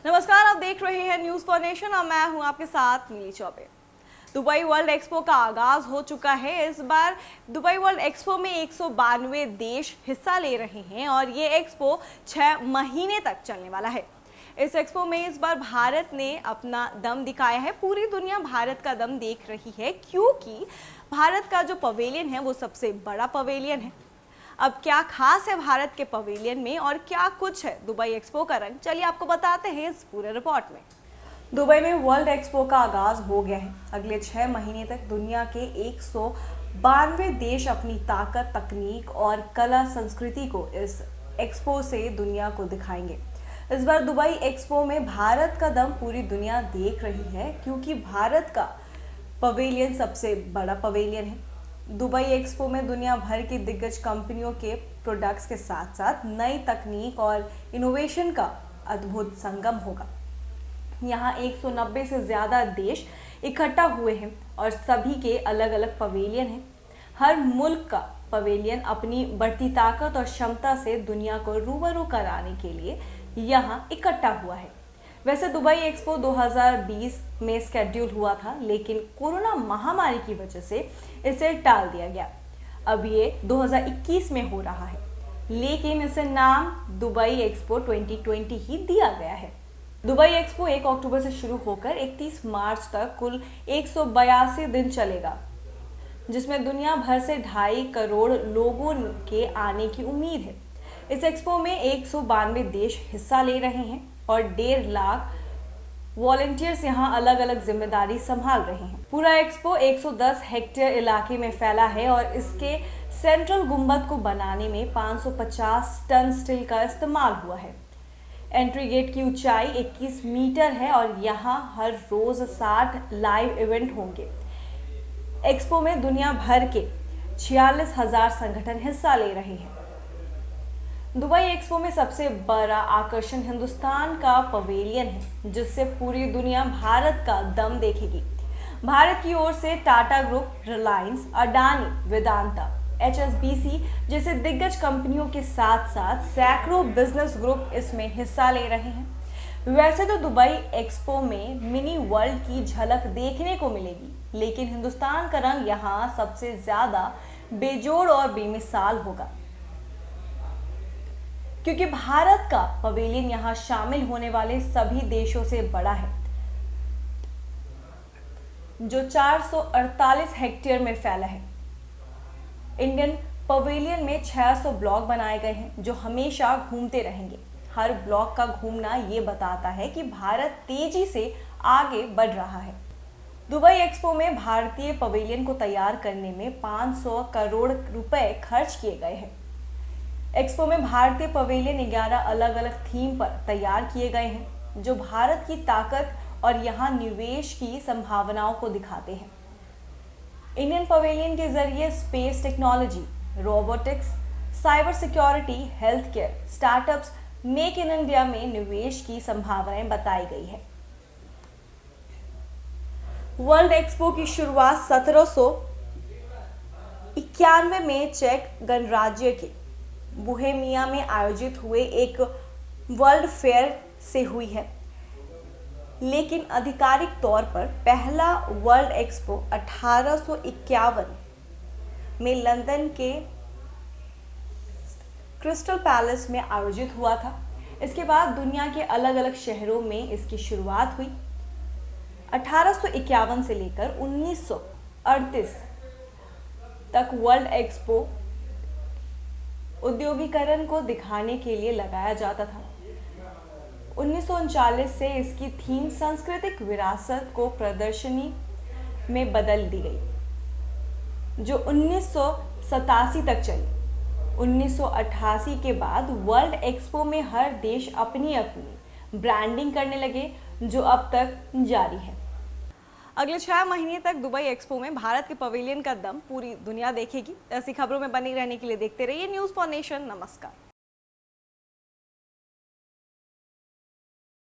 नमस्कार, आप देख रहे हैं न्यूज फॉर नेशन और मैं हूं आपके साथ नीली चौबे। दुबई वर्ल्ड एक्सपो का आगाज हो चुका है। इस बार दुबई वर्ल्ड एक्सपो में 192 देश हिस्सा ले रहे हैं और ये एक्सपो 6 महीने तक चलने वाला है। इस एक्सपो में इस बार भारत ने अपना दम दिखाया है। पूरी दुनिया भारत का दम देख रही है क्योंकि भारत का जो पवेलियन है वो सबसे बड़ा पवेलियन है। अब क्या खास है भारत के पवेलियन में और क्या कुछ है दुबई एक्सपो का रंग, चलिए आपको बताते हैं इस पूरे रिपोर्ट में। दुबई में वर्ल्ड एक्सपो का आगाज हो गया है। अगले 6 महीने तक दुनिया के 192 देश अपनी ताकत, तकनीक और कला संस्कृति को इस एक्सपो से दुनिया को दिखाएंगे। इस बार दुबई एक्सपो में भारत का दम पूरी दुनिया देख रही है क्योंकि भारत का पवेलियन सबसे बड़ा पवेलियन है। दुबई एक्सपो में दुनिया भर की दिग्गज कंपनियों के प्रोडक्ट्स के साथ साथ नई तकनीक और इनोवेशन का अद्भुत संगम होगा। यहाँ 190 से ज़्यादा देश इकट्ठा हुए हैं और सभी के अलग अलग पवेलियन हैं। हर मुल्क का पवेलियन अपनी बढ़ती ताकत और क्षमता से दुनिया को रूबरू कराने के लिए यहाँ इकट्ठा हुआ है। वैसे दुबई एक्सपो 2020 में स्केड्यूल हुआ था, लेकिन कोरोना महामारी की वजह से इसे टाल दिया गया। अब ये 2021 में हो रहा है, लेकिन इसे नाम दुबई एक्सपो 2020 ही दिया गया है। दुबई एक्सपो 1 अक्टूबर से शुरू होकर 31 मार्च तक कुल 182 दिन चलेगा, जिसमें दुनिया भर से 2.5 करोड़ लोगों के आने की उम्मीद है। इस एक्सपो में 192 देश हिस्सा ले रहे हैं और 1.5 लाख वॉलंटियर्स यहाँ अलग अलग जिम्मेदारी संभाल रहे हैं। पूरा एक्सपो 110 हेक्टेयर इलाके में फैला है और इसके सेंट्रल गुंबद को बनाने में 550 टन स्टील का इस्तेमाल हुआ है। एंट्री गेट की ऊंचाई 21 मीटर है और यहाँ हर रोज 60 लाइव इवेंट होंगे। एक्सपो में दुनिया भर के 46,000 संगठन हिस्सा ले रहे हैं। दुबई एक्सपो में सबसे बड़ा आकर्षण हिंदुस्तान का पवेलियन है, जिससे पूरी दुनिया भारत का दम देखेगी। भारत की ओर से टाटा ग्रुप, रिलायंस, अडानी, वेदांता, HSBC जैसे दिग्गज कंपनियों के साथ साथ सैकड़ों बिजनेस ग्रुप इसमें हिस्सा ले रहे हैं। वैसे तो दुबई एक्सपो में मिनी वर्ल्ड की झलक देखने को मिलेगी, लेकिन हिंदुस्तान का रंग यहाँ सबसे ज्यादा बेजोड़ और बेमिसाल होगा क्योंकि भारत का पवेलियन यहाँ शामिल होने वाले सभी देशों से बड़ा है, जो 448 हेक्टेयर में फैला है। इंडियन पवेलियन में 600 ब्लॉक बनाए गए हैं जो हमेशा घूमते रहेंगे। हर ब्लॉक का घूमना ये बताता है कि भारत तेजी से आगे बढ़ रहा है। दुबई एक्सपो में भारतीय पवेलियन को तैयार करने में 500 करोड़ रुपए खर्च किए गए हैं। एक्सपो में भारतीय पवेलियन 11 अलग अलग थीम पर तैयार किए गए हैं, जो भारत की ताकत और यहाँ निवेश की संभावनाओं को दिखाते हैं। इंडियन पवेलियन के जरिए space technology, robotics, cyber security, health care, startups, make in India में निवेश की संभावनाएं बताई गई है। वर्ल्ड एक्सपो की शुरुआत 1791 में चेक गणराज्य के बोहेमिया में आयोजित हुए एक वर्ल्ड फेयर से हुई है, लेकिन आधिकारिक तौर पर पहला वर्ल्ड एक्सपो 1851 में लंदन के क्रिस्टल पैलेस में आयोजित हुआ था। इसके बाद दुनिया के अलग अलग शहरों में इसकी शुरुआत हुई। 1851 से लेकर 1938 तक वर्ल्ड एक्सपो औद्योगिकरण को दिखाने के लिए लगाया जाता था। 1939 से इसकी थीम सांस्कृतिक विरासत को प्रदर्शनी में बदल दी गई, जो 1987 तक चली। 1988 के बाद वर्ल्ड एक्सपो में हर देश अपनी अपनी ब्रांडिंग करने लगे, जो अब तक जारी है। अगले 6 महीने तक दुबई एक्सपो में भारत के पवेलियन का दम पूरी दुनिया देखेगी। ऐसी खबरों में बने रहने के लिए देखते रहिए न्यूज़ फॉर नेशन। नमस्कार।